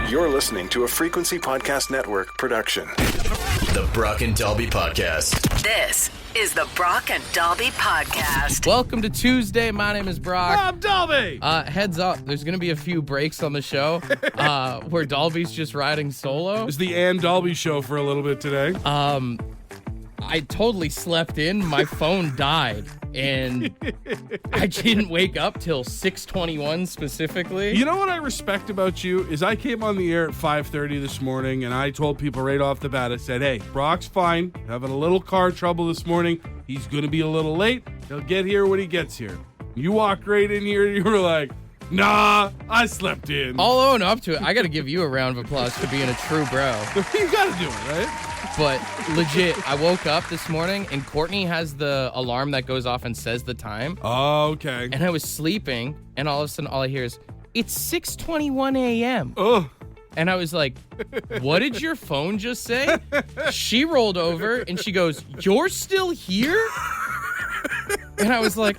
You're listening to a Frequency Podcast Network production. The Brock and Dalby Podcast. This is the Brock and Dalby Podcast. Welcome to Tuesday. My name is Brock. I'm Dalby. Heads up, there's going to be a few breaks on the show where Dalby's just riding solo. It's the Ann Dalby show for a little bit today. I totally slept in. My phone died, and I didn't wake up till 6:21 specifically. You know what I respect about you is I came on the air at 5:30 this morning, and I told people right off the bat, I said, hey, Brock's fine, having a little car trouble this morning. He's going to be a little late. He'll get here when he gets here. You walked right in here, and you were like, nah, I slept in. I'll own up to it. I got to give you a round of applause for being a true bro. You got to do it, right? But legit, I woke up this morning and Courtney has the alarm that goes off and says the time. Oh, okay. And I was sleeping, and all of a sudden, all I hear is, it's 6:21 a.m. Oh. And I was like, what did your phone just say? She rolled over, and she goes, you're still here? And I was like,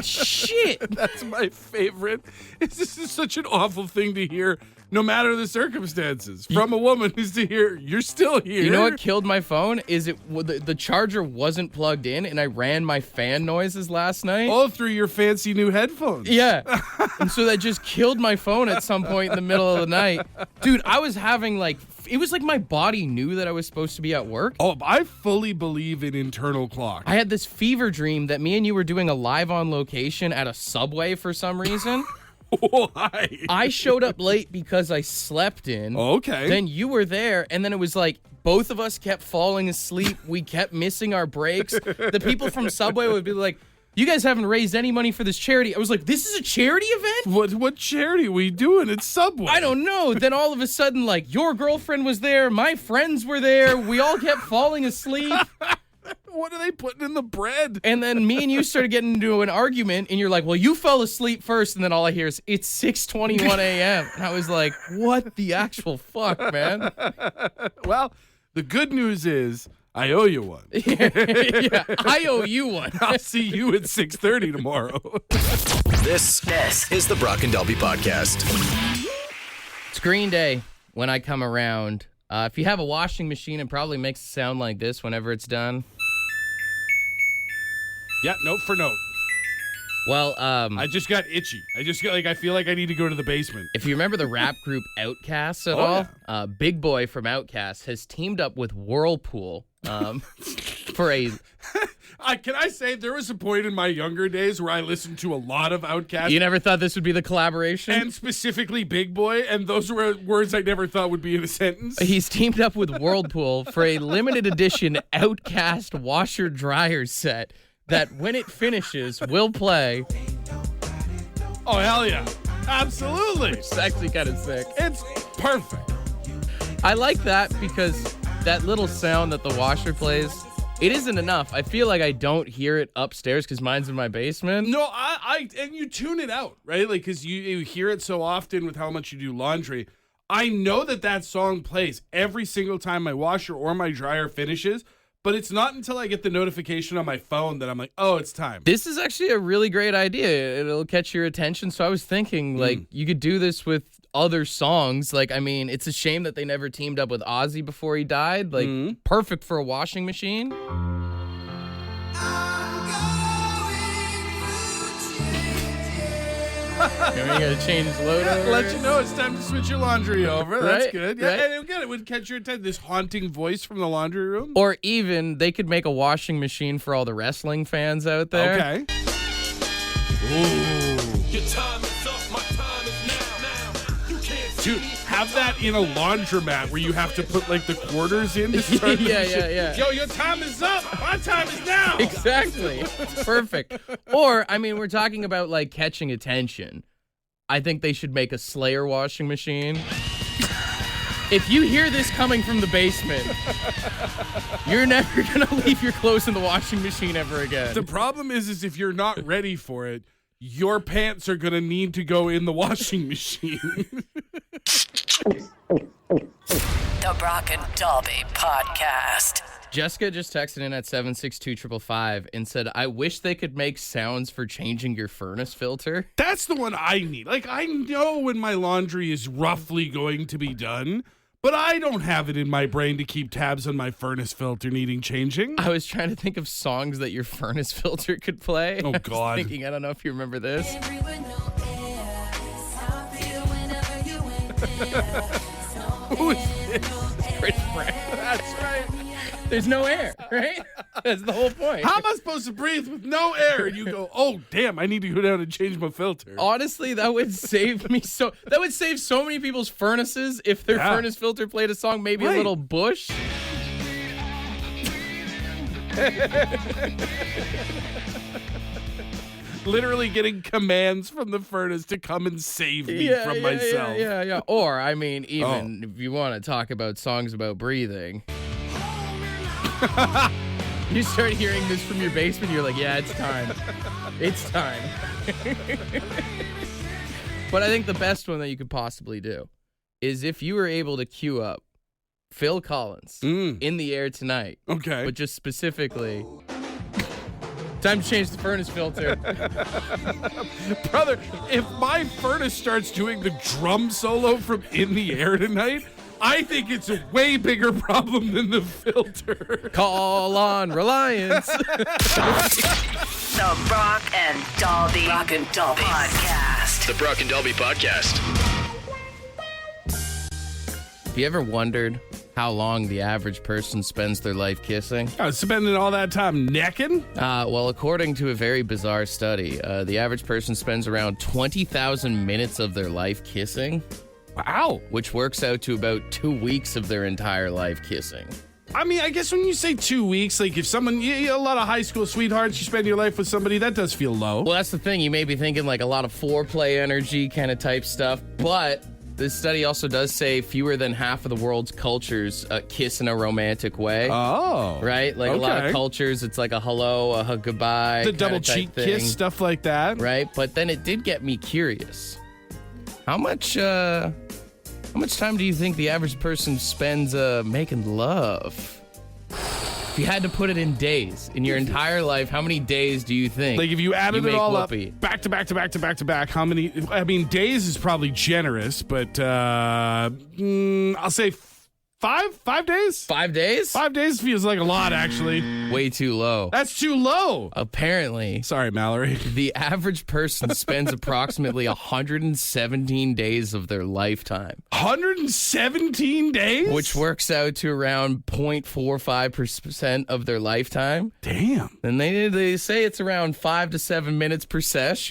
shit. That's my favorite. This is such an awful thing to hear, no matter the circumstances, from a woman who's to hear, you're still here. You know what killed my phone? Is the charger wasn't plugged in, and I ran my fan noises last night. Oh, through your fancy new headphones. Yeah. And so that just killed my phone at some point in the middle of the night. Dude, I was having it was like my body knew that I was supposed to be at work. Oh, I fully believe in internal clock. I had this fever dream that me and you were doing a live on location at a Subway for some reason. Why? I showed up late because I slept in. Okay. Then you were there, and then it was like both of us kept falling asleep. We kept missing our breaks. The people from Subway would be like, you guys haven't raised any money for this charity. I was like, this is a charity event? What charity are we doing at Subway? I don't know. Then all of a sudden, your girlfriend was there. My friends were there. We all kept falling asleep. What are they putting in the bread? And then me and you started getting into an argument, and you're like, well, you fell asleep first, and then all I hear is, it's 6:21 a.m. And I was like, what the actual fuck, man? Well, the good news is I owe you one. Yeah, I owe you one. I'll see you at 6:30 tomorrow. This is the Brock and Dalby Podcast. It's Green Day when I come around. If you have a washing machine, it probably makes it sound like this whenever it's done. Yeah, note for note. Well, I just got itchy. I feel like I need to go to the basement. if you remember the rap group Outkast at all, Big Boy from Outkast has teamed up with Whirlpool for a... Can I say there was a point in my younger days where I listened to a lot of Outkast. You never thought this would be the collaboration? And specifically Big Boy, and those were words I never thought would be in a sentence. He's teamed up with Whirlpool for a limited edition Outkast washer-dryer set that when it finishes will play. Oh, hell yeah. Absolutely. It's actually kind of sick. It's perfect. I like that because that little sound that the washer plays, it isn't enough. I feel like I don't hear it upstairs because mine's in my basement. No, and you tune it out, right? Like, because you hear it so often with how much you do laundry. I know that song plays every single time my washer or my dryer finishes, but it's not until I get the notification on my phone that I'm like, oh, it's time. This is actually a really great idea. It'll catch your attention. So I was thinking, you could do this with other songs. It's a shame that they never teamed up with Ozzy before he died. Perfect for a washing machine. You gotta change loader. Let you know it's time to switch your laundry over. That's Right, good. Yeah, right. and again, it would catch your attention. This haunting voice from the laundry room. Or even they could make a washing machine for all the wrestling fans out there. Okay. Ooh. Your time is up, my time is now. You can't Dude, have that in a laundromat where you have to put the quarters in to start the machine. Yeah. Yo, your time is up. My time is now. Exactly. It's perfect. Or, we're talking about catching attention. I think they should make a Slayer washing machine. If you hear this coming from the basement, you're never going to leave your clothes in the washing machine ever again. The problem is if you're not ready for it, your pants are going to need to go in the washing machine. The Brock and Dalby Podcast. Jessica just texted in at 762-555 and said, I wish they could make sounds for changing your furnace filter. That's the one I need. Like, I know when my laundry is roughly going to be done, but I don't have it in my brain to keep tabs on my furnace filter needing changing. I was trying to think of songs that your furnace filter could play. Oh, God. I don't know if you remember this. Who is this? Chris Brown. That's right. There's no air, right? That's the whole point. How am I supposed to breathe with no air? And you go, oh, damn, I need to go down and change my filter. Honestly, that would save me that would save so many people's furnaces if their furnace filter played a song, maybe a little Bush. Literally getting commands from the furnace to come and save me from myself. Yeah. Or, I mean, even if you want to talk about songs about breathing. You start hearing this from your basement, you're like, yeah, it's time. It's time. But I think the best one that you could possibly do is if you were able to cue up Phil Collins in the air tonight. Okay. But just specifically, time to change the furnace filter. Brother, if my furnace starts doing the drum solo from In the Air tonight, I think it's a way bigger problem than the filter. Call on Reliance. The Brock and Dalby Podcast. The Brock and Dalby Podcast. Have you ever wondered how long the average person spends their life kissing? I was spending all that time necking? Well, according to a very bizarre study, the average person spends around 20,000 minutes of their life kissing. Wow. Which works out to about 2 weeks of their entire life kissing. I mean, I guess when you say 2 weeks, like if someone, a lot of high school sweethearts, you spend your life with somebody, that does feel low. Well, that's the thing. You may be thinking like a lot of foreplay energy kind of type stuff, but this study also does say fewer than half of the world's cultures kiss in a romantic way. Oh. Right? Like a lot of cultures, it's like a hello, a goodbye. The double cheek kiss, stuff like that. Right? But then it did get me curious. How much time do you think the average person spends making love? If you had to put it in days, in your entire life, how many days do you think? Like if you added it all Whoopi? up, back to back to back to back to back, how many? I mean, days is probably generous, but I'll say 5 days. 5 days? 5 days feels like a lot, actually. Way too low. That's too low. Apparently. Sorry, Mallory. The average person spends approximately 117 days of their lifetime. 117 days? Which works out to around 0.45% of their lifetime. Damn. And they say it's around 5 to 7 minutes per sesh,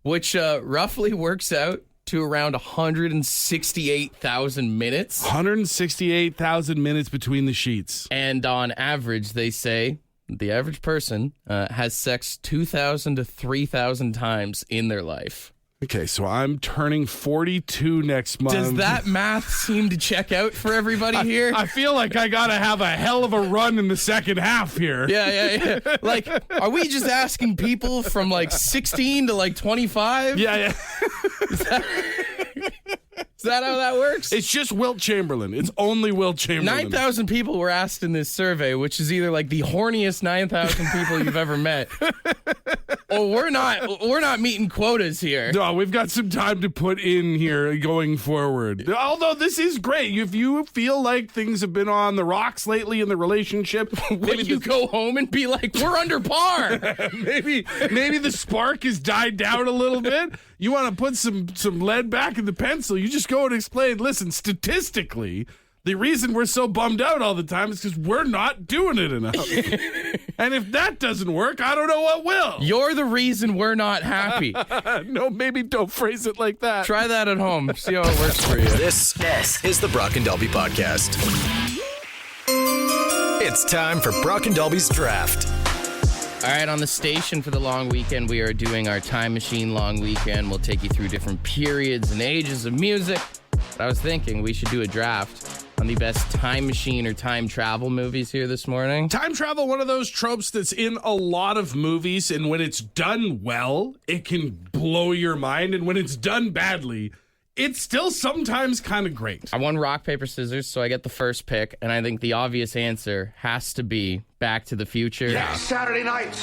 which roughly works out to around 168,000 minutes. 168,000 minutes between the sheets. And on average, they say the average person has sex 2,000 to 3,000 times in their life. Okay, so I'm turning 42 next month. Does that math seem to check out for everybody here? I feel like I gotta have a hell of a run in the second half here. Yeah. Like, are we just asking people from like 16 to like 25? Yeah. Is that how that works? It's just Wilt Chamberlain. It's only Wilt Chamberlain. 9,000 people were asked in this survey, which is either like the horniest 9,000 people you've ever met, or we're not meeting quotas here. No, we've got some time to put in here going forward. Although this is great. If you feel like things have been on the rocks lately in the relationship, maybe you go home and be like, we're under par. maybe the spark has died down a little bit. You want to put some lead back in the pencil, you just go and explain, listen, statistically, the reason we're so bummed out all the time is because we're not doing it enough. And if that doesn't work, I don't know what will. You're the reason we're not happy. No, maybe don't phrase it like that. Try that at home. See how it works for you. This is the Brock and Dalby Podcast. It's time for Brock and Dalby's Draft. All right, on the station for the long weekend, we are doing our Time Machine long weekend. We'll take you through different periods and ages of music. But I was thinking we should do a draft on the best time machine or time travel movies here this morning. Time travel, one of those tropes that's in a lot of movies, and when it's done well, it can blow your mind, and when it's done badly, it's still sometimes kind of great. I won rock, paper, scissors, so I get the first pick, and I think the obvious answer has to be Back to the Future. Saturday night,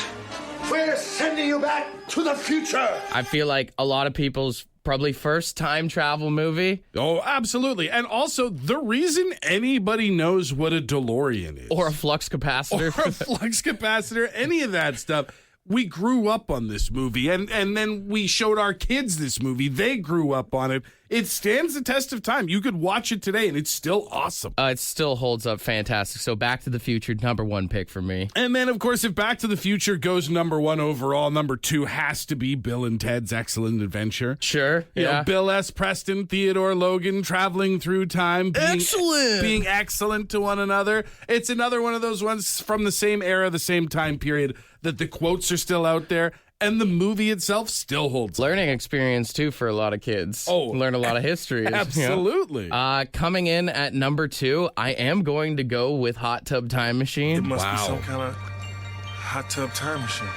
we're sending you back to the future. I feel like a lot of people's probably first time travel movie. Oh, absolutely. And also, the reason anybody knows what a DeLorean is. Or a flux capacitor. Or a flux capacitor, any of that stuff. We grew up on this movie, and then we showed our kids this movie. They grew up on it. It stands the test of time. You could watch it today, and it's still awesome. It still holds up fantastic. So Back to the Future, number one pick for me. And then, of course, if Back to the Future goes number one overall, number two has to be Bill and Ted's Excellent Adventure. Sure, You know, Bill S. Preston, Theodore Logan, traveling through time. Being excellent to one another. It's another one of those ones from the same era, the same time period, that the quotes are still out there, and the movie itself still holds up. Learning experience, too, for a lot of kids. Oh, learn a lot of history. Absolutely. Coming in at number two, I am going to go with Hot Tub Time Machine. It must be some kind of hot tub time machine.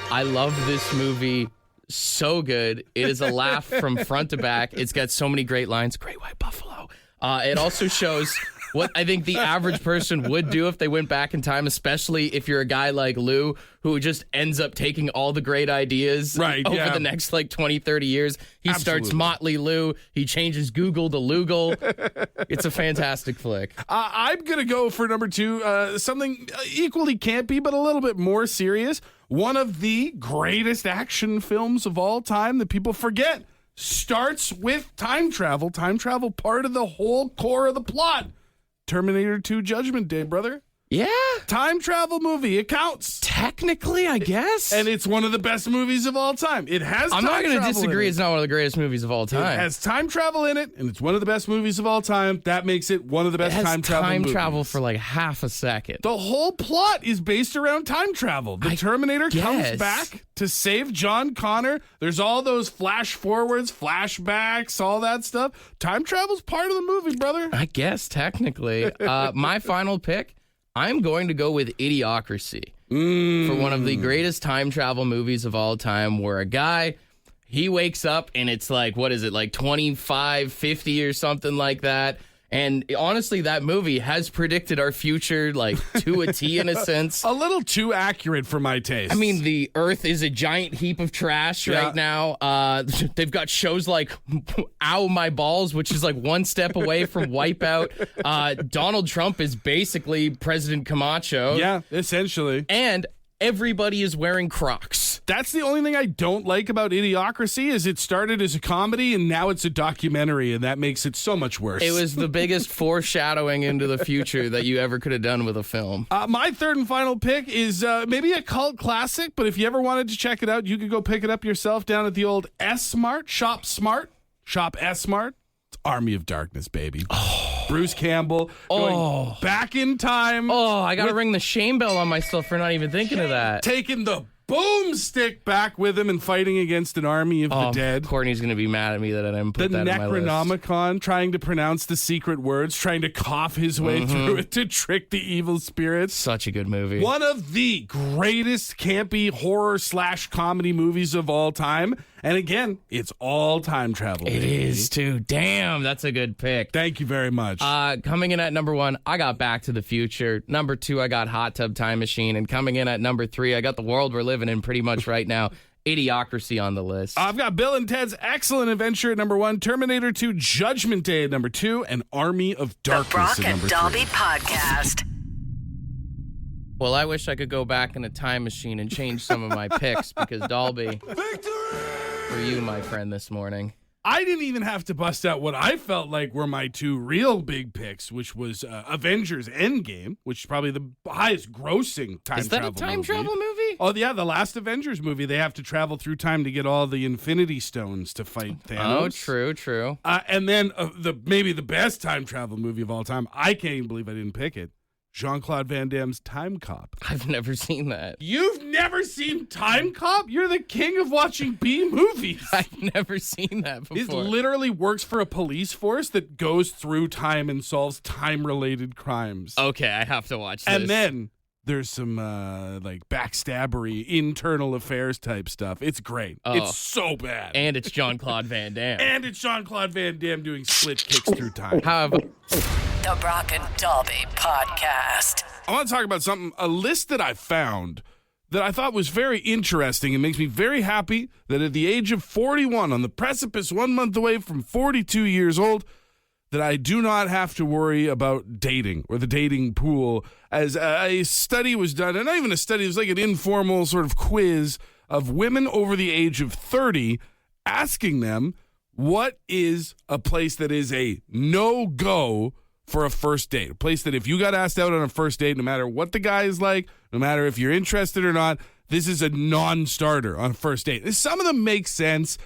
I love this movie so good. It is a laugh from front to back. It's got so many great lines. Great white buffalo. It also shows what I think the average person would do if they went back in time, especially if you're a guy like Lou who just ends up taking all the great ideas over the next 20, 30 years. He starts Motley Lou. He changes Google to Lugal. It's a fantastic flick. I'm going to go for number two, something equally campy, but a little bit more serious. One of the greatest action films of all time that people forget starts with time travel. Time travel, part of the whole core of the plot. Terminator 2 Judgment Day, brother. Yeah. Time travel movie. It counts. Technically, I guess. And it's one of the best movies of all time. It has I'm not going to disagree. It's not one of the greatest movies of all time. It has time travel in it, and it's one of the best movies of all time. That makes it one of the best time travel movies. Time travel for half a second. The whole plot is based around time travel. The Terminator comes back to save John Connor. There's all those flash forwards, flashbacks, all that stuff. Time travel's part of the movie, brother. I guess, technically. My final pick, I'm going to go with Idiocracy for one of the greatest time travel movies of all time, where a guy, he wakes up and it's 25, 50 or something like that. And honestly, that movie has predicted our future, to a T in a sense. A little too accurate for my taste. I mean, the Earth is a giant heap of trash right now. They've got shows like Ow, My Balls, which is one step away from Wipeout. Donald Trump is basically President Camacho. Yeah, essentially. And everybody is wearing Crocs. That's the only thing I don't like about Idiocracy is it started as a comedy and now it's a documentary, and that makes it so much worse. It was the biggest foreshadowing into the future that you ever could have done with a film. My third and final pick is maybe a cult classic, but if you ever wanted to check it out, you could go pick it up yourself down at the old S-Mart, Shop S-Mart. It's Army of Darkness, baby. Bruce Campbell going back in time. I got to ring the shame bell on myself for not even thinking of that. Taking the boomstick back with him and fighting against an army of the dead. Courtney's going to be mad at me that I didn't put that on my list. The Necronomicon, trying to pronounce the secret words, trying to cough his way through it to trick the evil spirits. Such a good movie. One of the greatest campy horror/comedy movies of all time. And again, it's all time travel. It is too. Damn, that's a good pick. Thank you very much. Coming in at number one, I got Back to the Future. Number two, I got Hot Tub Time Machine. And coming in at number three, I got the world we're living in pretty much right now. Idiocracy on the list. I've got Bill and Ted's Excellent Adventure at number one, Terminator 2 Judgment Day at number two, and Army of Darkness The Brock at number and Dobby three. Podcast. Well, I wish I could go back in a time machine and change some of my picks because Dalby, for you, my friend, this morning. I didn't even have to bust out what I felt like were my two real big picks, which was Avengers Endgame, which is probably the highest grossing time travel movie. Is that a time travel movie? Oh, yeah, the last Avengers movie. They have to travel through time to get all the Infinity Stones to fight Thanos. Oh, true. And then maybe the best time travel movie of all time, I can't even believe I didn't pick it, Jean-Claude Van Damme's Time Cop. I've never seen that. You've never seen Time Cop? You're the king of watching B movies. I've never seen that before. It literally works for a police force that goes through time and solves time-related crimes. Okay, I have to watch this. And then There's some like backstabbery, internal affairs type stuff. It's great. Oh. It's so bad. And it's Jean-Claude Van Damme. And it's Jean-Claude Van Damme doing split kicks through time. However, The Brock and Dalby Podcast. I want to talk about a list that I found that I thought was very interesting and makes me very happy that at the age of 41, on the precipice 1 month away from 42 years old, that I do not have to worry about dating or the dating pool, as a study was done, and not even a study, it was like an informal sort of quiz of women over the age of 30, asking them what is a place that is a no-go for a first date. A place that if you got asked out on a first date, no matter what the guy is like, no matter if you're interested or not, this is a non-starter on a first date. Some of them make sense.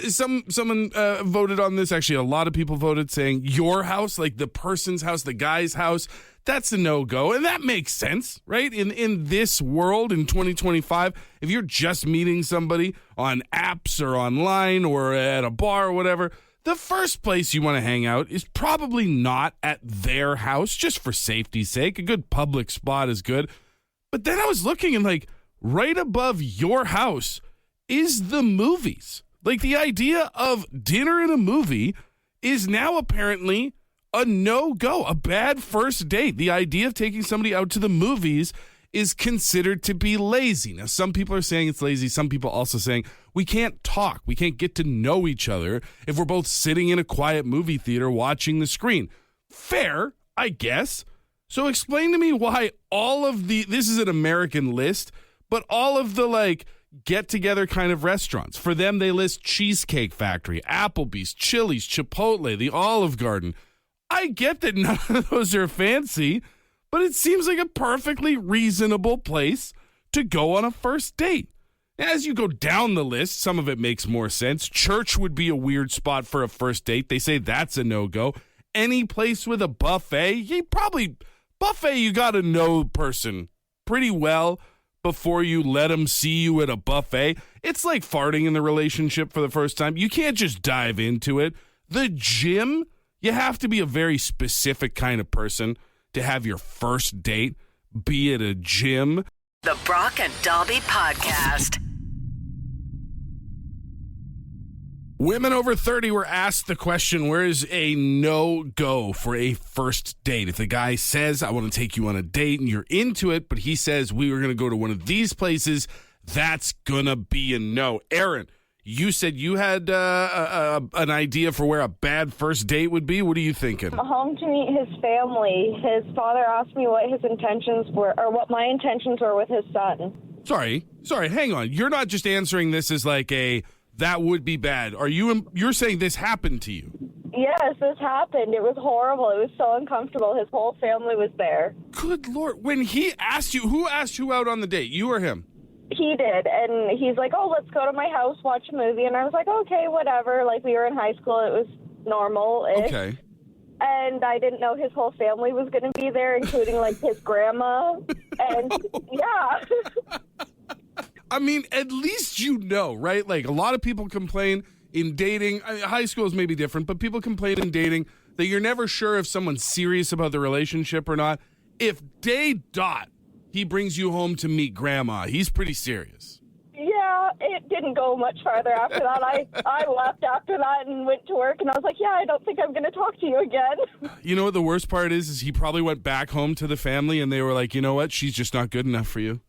Someone voted on this. Actually, a lot of people voted saying your house, like the person's house, the guy's house, that's a no-go. And that makes sense, right? In this world, in 2025, if you're just meeting somebody on apps or online or at a bar or whatever, the first place you want to hang out is probably not at their house, just for safety's sake. A good public spot is good. But then I was looking and like right above your house is the movies. Like the idea of dinner and a movie is now apparently a no-go, a bad first date. The idea of taking somebody out to the movies is considered to be lazy. Now, some people are saying it's lazy. Some people also saying we can't talk. We can't get to know each other if we're both sitting in a quiet movie theater watching the screen. Fair, I guess. So explain to me why all of this is an American list, but all of the like get-together kind of restaurants. For them, they list Cheesecake Factory, Applebee's, Chili's, Chipotle, the Olive Garden. I get that none of those are fancy, but it seems like a perfectly reasonable place to go on a first date. As you go down the list, some of it makes more sense. Church would be a weird spot for a first date. They say that's a no-go. Any place with a buffet, buffet, you got to know the person pretty well before you let them see you at a buffet. It's like farting in the relationship for the first time. You can't just dive into it. The gym, you have to be a very specific kind of person to have your first date be at a gym. The Brock and Dalby Podcast. Women over 30 were asked the question, where is a no-go for a first date? If the guy says, I want to take you on a date, and you're into it, but he says, we were going to go to one of these places, that's going to be a no. Aaron, you said you had an idea for where a bad first date would be. What are you thinking? Home to meet his family. His father asked me what his intentions were, or what my intentions were with his son. Sorry, hang on. You're not just answering this as like that would be bad. You're saying this happened to you? Yes, this happened. It was horrible. It was so uncomfortable. His whole family was there. Good Lord. When he asked you, who asked you out on the date? You or him? He did, and he's like, oh, let's go to my house, watch a movie. And I was like, okay, whatever. Like, we were in high school. It was normal-ish. Okay. And I didn't know his whole family was going to be there, including, like, his grandma. And, yeah. I mean, at least you know, right? Like, a lot of people complain in dating. High school is maybe different, but people complain in dating that you're never sure if someone's serious about the relationship or not. If he brings you home to meet grandma, he's pretty serious. Yeah, it didn't go much farther after that. I left after that and went to work, and I was like, yeah, I don't think I'm going to talk to you again. You know what the worst part is he probably went back home to the family, and they were like, you know what? She's just not good enough for you.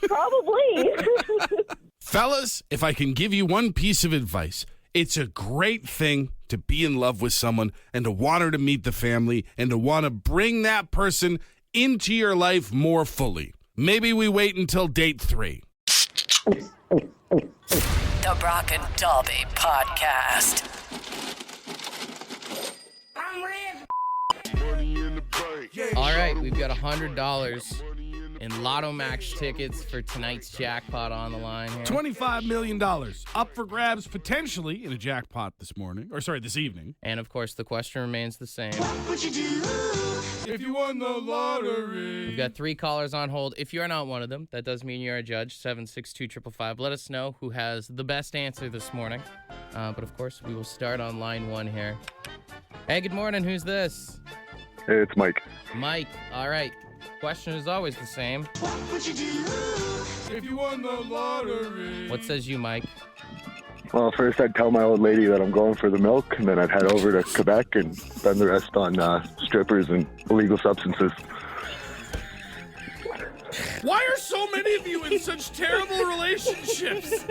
Probably. Fellas, if I can give you one piece of advice, it's a great thing to be in love with someone and to want her to meet the family and to want to bring that person into your life more fully. Maybe we wait until date 3. The Brock and Dalby Podcast. all right, we've got $100 in Lotto Max tickets for tonight's jackpot on the line here. $25 million up for grabs potentially in a jackpot this evening. And of course, the question remains the same. What would you do If you won the lottery. We've got 3 callers on hold. If you're not one of them, that does mean you're a judge. 762-555. Let us know who has the best answer this morning. But of course, we will start on line 1 here. Hey, good morning. Who's this? Hey, it's Mike. Mike. All right. Question is always the same. If you won the lottery. What says you, Mike? Well, first I'd tell my old lady that I'm going for the milk, and then I'd head over to Quebec and spend the rest on strippers and illegal substances. Why are so many of you in such terrible relationships?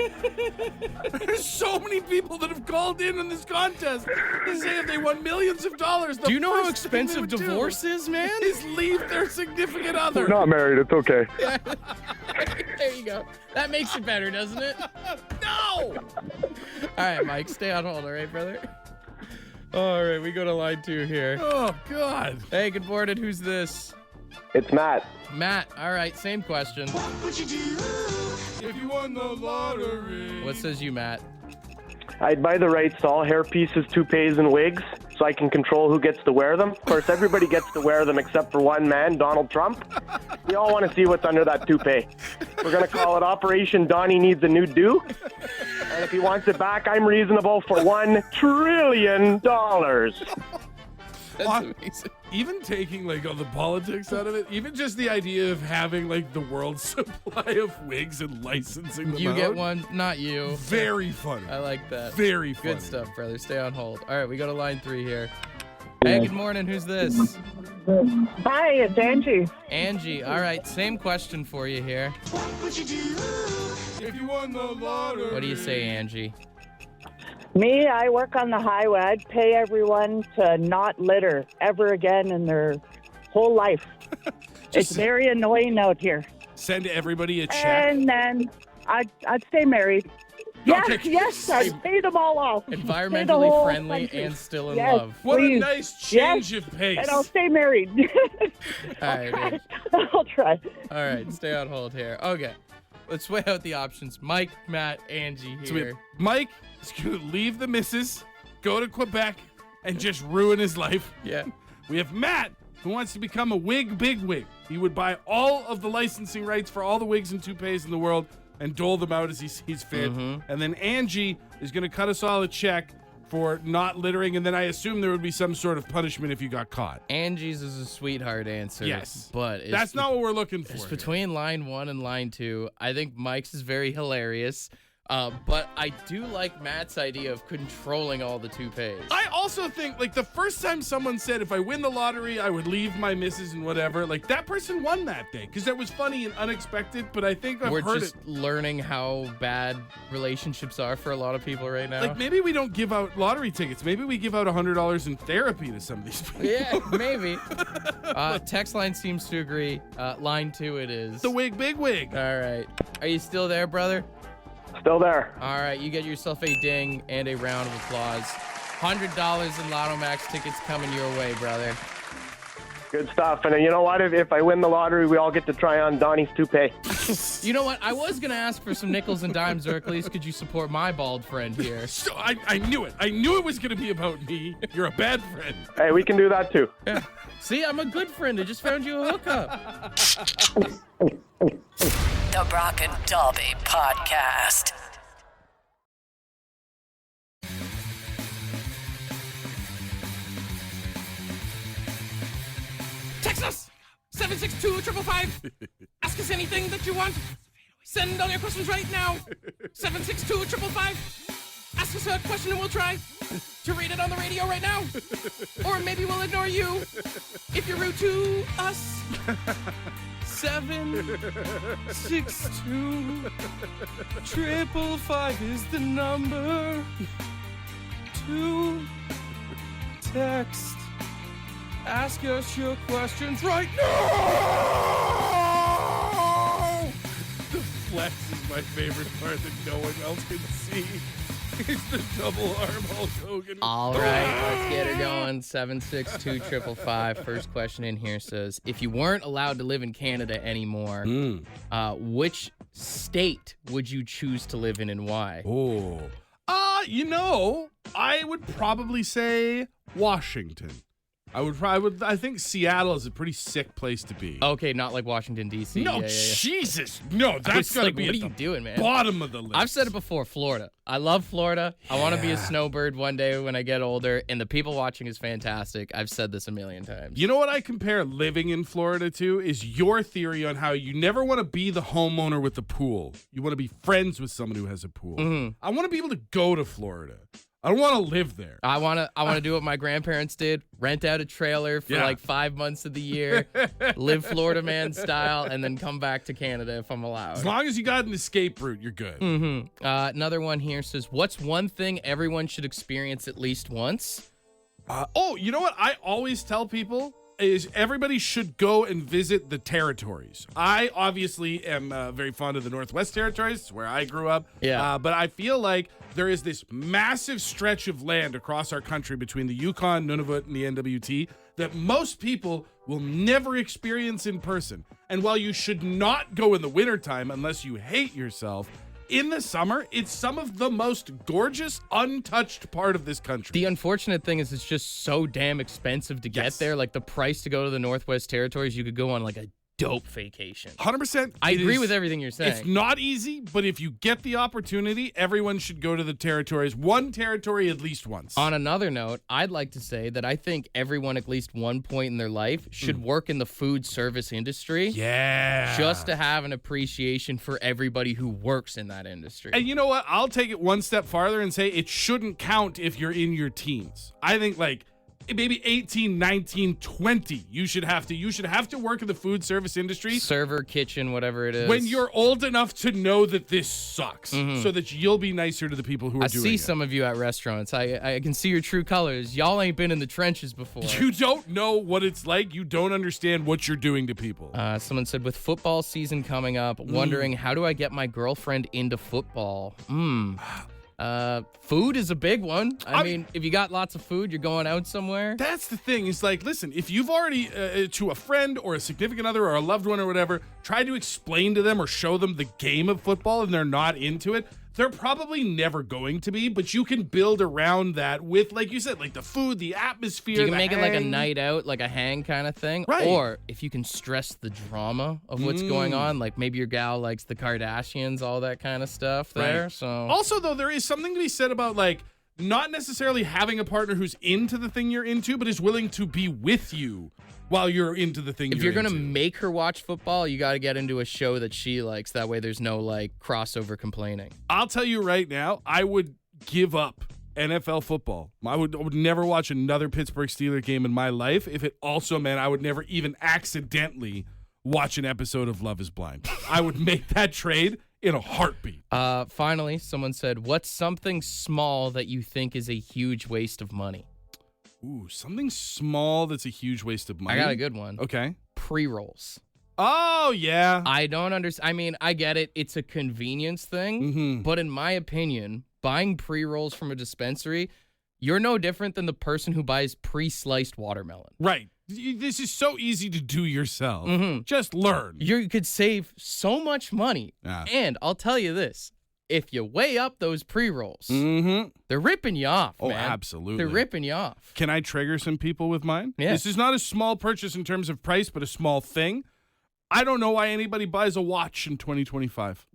There's so many people that have called in this contest to say if they won millions of dollars. Do you know how expensive divorce is, man? Is leave their significant other. We're not married. It's okay. There you go. That makes it better, doesn't it? No! All right, Mike, stay on hold, all right, brother? All right, we go to line 2 here. Oh, God. Hey, good morning. Who's this? It's Matt. Matt. All right, same question. If you won the lottery. What says you, Matt? I'd buy the rights to all hair pieces, toupees, and wigs so I can control who gets to wear them. Of course, everybody gets to wear them except for one man, Donald Trump. We all want to see what's under that toupee. We're going to call it Operation Donnie Needs a New Do. And if he wants it back, I'm reasonable for $1 trillion. That's amazing. Even taking like all the politics out of it, even just the idea of having like the world's supply of wigs and licensing them You out, get one, not you. Very funny. I like that. Very funny. Good stuff, brother. Stay on hold. All right, we go to line 3 here. Hey, good morning. Who's this? Hi, it's Angie. Angie. All right, same question for you here. If you won the lottery. What do you say, Angie? Me, I work on the highway. I'd pay everyone to not litter ever again in their whole life. It's very annoying out here. Send everybody a check. And then I'd stay married. Yes, Okay. yes, I'd pay them all off. Pay the Environmentally whole friendly country. and still in Yes. love. What Please. a nice change Yes, of pace. And I'll stay married. All right, man. I'll try. All right, stay on hold here. Okay, let's weigh out the options. Mike, Matt, Angie So we here. have Mike is going to leave the missus, go to Quebec, and just ruin his life. Yeah. We have Matt, who wants to become a bigwig. He would buy all of the licensing rights for all the wigs and toupees in the world and dole them out as he sees fit. And then Angie is going to cut us all a check for not littering, and then I assume there would be some sort of punishment if you got caught. Angie's is a sweetheart answer. Yes. But it's That's not what we're looking for. It's here. between line 1 and line 2. I think Mike's is very hilarious. But I do like Matt's idea of controlling all the toupees. I also think, like, the first time someone said, if I win the lottery, I would leave my missus and whatever, like, that person won that day. Because that was funny and unexpected, but I think I've We're heard just it. learning how bad relationships are for a lot of people right now. Like, maybe we don't give out lottery tickets. Maybe we give out $100 in therapy to some of these people. Yeah, maybe. Text line seems to agree. Line 2 it is. The bigwig. All right. Are you still there, brother? Still there. All right, you get yourself a ding and a round of applause. $100 in Lotto Max tickets coming your way, brother. Good stuff. And you know what? If I win the lottery, we all get to try on Donnie's toupee. You know what? I was going to ask for some nickels and dimes, or at least could you support my bald friend here? So I knew it. I knew it was going to be about me. You're a bad friend. Hey, we can do that too. Yeah. See, I'm a good friend. I just found you a hookup. The Brock and Dalby Podcast. Text us 762-555. Ask us anything that you want. Send all your questions right now. 762-555. Ask us a question and we'll try to read it on the radio right now. Or maybe we'll ignore you if you're rude to us. 762-555 is the number to text. Ask us your questions right now! The flex is my favorite part that no one else can see. It's the double arm Hulk Hogan. All right, let's get her going. 762-555. First question in here says, if you weren't allowed to live in Canada anymore, which state would you choose to live in and why? I would probably say Washington. I think Seattle is a pretty sick place to be. Okay, not like Washington, D.C. No, Yeah. Jesus. No, that's got to like, be what are at you the doing, man? bottom of the list. I've said it before, Florida. I love Florida. I want to be a snowbird one day when I get older, and the people watching is fantastic. I've said this a million times. You know what I compare living in Florida to is your theory on how you never want to be the homeowner with the pool. You want to be friends with someone who has a pool. Mm-hmm. I want to be able to go to Florida. I don't want to live there. I want to do what my grandparents did, rent out a trailer for like 5 months of the year, live Florida man style, and then come back to Canada if I'm allowed. As long as you got an escape route, you're good. Mm-hmm. Another one here says, what's one thing everyone should experience at least once? You know what I always tell people is everybody should go and visit the territories. I obviously am very fond of the Northwest Territories. It's where I grew up. Yeah. But I feel like there is this massive stretch of land across our country between the Yukon, Nunavut, and the NWT that most people will never experience in person. And while you should not go in the wintertime unless you hate yourself, in the summer, it's some of the most gorgeous, untouched part of this country. The unfortunate thing is it's just so damn expensive to get there. Like the price to go to the Northwest Territories, you could go on like a dope vacation. 100%. I agree with everything you're saying. It's not easy, but if you get the opportunity, everyone should go to the territories. One territory at least once. On another note, I'd like to say that I think everyone at least one point in their life should work in the food service industry. Yeah. Just to have an appreciation for everybody who works in that industry. And you know what? I'll take it one step farther and say it shouldn't count if you're in your teens. I think like maybe 18, 19, 20, you should have to work in the food service industry. Server, kitchen, whatever it is. When you're old enough to know that this sucks, so that you'll be nicer to the people who are doing it. I see some of you at restaurants. I can see your true colors. Y'all ain't been in the trenches before. You don't know what it's like. You don't understand what you're doing to people. Someone said, with football season coming up, wondering how do I get my girlfriend into football? Food is a big one. I mean, if you got lots of food, you're going out somewhere. That's the thing. It's like, listen, if you've already, to a friend or a significant other or a loved one or whatever, tried to explain to them or show them the game of football and they're not into it, they're probably never going to be, but you can build around that with, like you said, like the food, the atmosphere. You can make it like a night out, like a hang kind of thing. Right. Or if you can stress the drama of what's going on, like maybe your gal likes the Kardashians, all that kind of stuff there. Right. So also, though, there is something to be said about like not necessarily having a partner who's into the thing you're into, but is willing to be with you while you're into the thing if you're going to make her watch football, you got to get into a show that she likes. That way there's no like crossover complaining. I'll tell you right now, I would give up NFL football. I would never watch another Pittsburgh Steelers game in my life if it also meant I would never even accidentally watch an episode of Love is Blind. I would make that trade in a heartbeat. Finally, someone said, what's something small that you think is a huge waste of money? Ooh, something small that's a huge waste of money. I got a good one. Okay. Pre-rolls. Oh, yeah. I don't understand. I mean, I get it. It's a convenience thing. But in my opinion, buying pre-rolls from a dispensary, you're no different than the person who buys pre-sliced watermelon. Right. This is so easy to do yourself. Just learn. You could save so much money. Yeah. And I'll tell you this. If you weigh up those pre-rolls, they're ripping you off, man. Oh, absolutely. They're ripping you off. Can I trigger some people with mine? Yeah. This is not a small purchase in terms of price, but a small thing. I don't know why anybody buys a watch in 2025.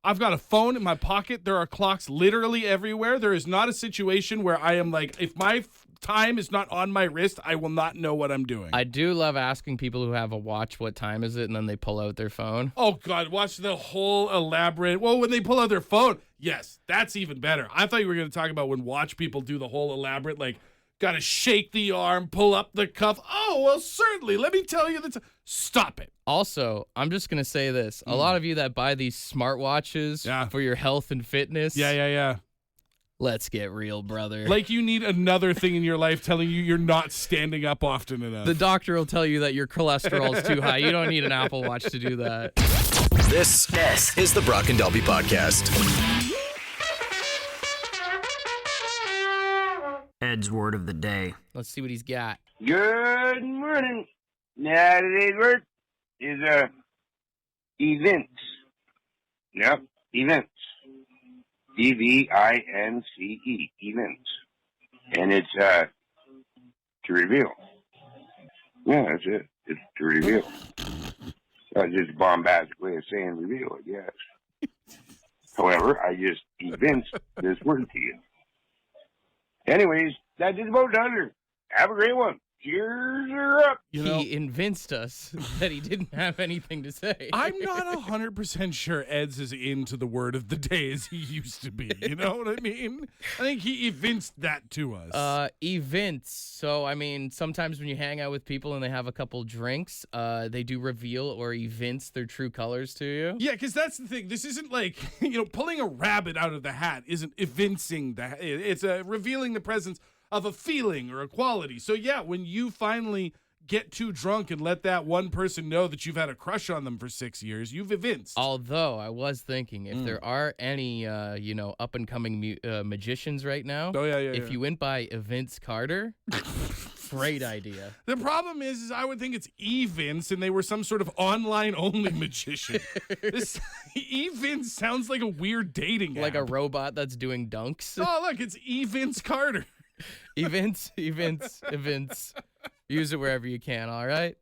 I've got a phone in my pocket. There are clocks literally everywhere. There is not a situation where I am like, if my time is not on my wrist, I will not know what I'm doing. I do love asking people who have a watch, what time is it? And then they pull out their phone. Oh, God. Watch the whole elaborate. Well, when they pull out their phone, yes, that's even better. I thought you were going to talk about when watch people do the whole elaborate, like, got to shake the arm, pull up the cuff. Oh, well, certainly. Let me tell you that. Stop it. Also, I'm just going to say this. A lot of you that buy these smartwatches for your health and fitness. Yeah. Let's get real, brother. Like you need another thing in your life telling you you're not standing up often enough. The doctor will tell you that your cholesterol's too high. You don't need an Apple Watch to do that. This is the Brock and Dalby Podcast. Ed's word of the day. Let's see what he's got. Good morning. Now today's word is events. Yep, events. EVINCE, events. And it's to reveal. Yeah, that's it. It's to reveal. That's just a bombastic way of saying reveal, I guess. However, I just evinced this word to you. Anyways, that just about does it. Have a great one. Cheers her up. He convinced us that he didn't have anything to say. I'm not 100% sure Ed's as into the word of the day as he used to be. You know what I mean? I think he evinced that to us. Events. So, I mean, sometimes when you hang out with people and they have a couple drinks, they do reveal or evince their true colors to you. Yeah, because that's the thing. This isn't like, pulling a rabbit out of the hat isn't evincing the hat. It's revealing the presence of a feeling or a quality. So yeah, when you finally get too drunk and let that one person know that you've had a crush on them for 6 years, you've evinced. Although I was thinking, if there are any, up and coming magicians right now, if you went by Vince Carter, great idea. The problem is I would think it's Vince and they were some sort of online only magician. This Vince sounds like a weird dating app. Like a robot that's doing dunks. Oh, look, it's Vince Carter. Events. Use it wherever you can, all right?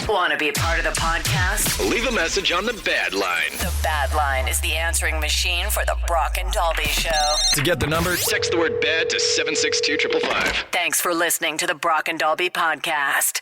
Want to be a part of the podcast? Leave a message on the Bad Line. The Bad Line is the answering machine for the Brock and Dalby Show. To get the number, text the word BAD to 762-555. Thanks for listening to the Brock and Dalby podcast.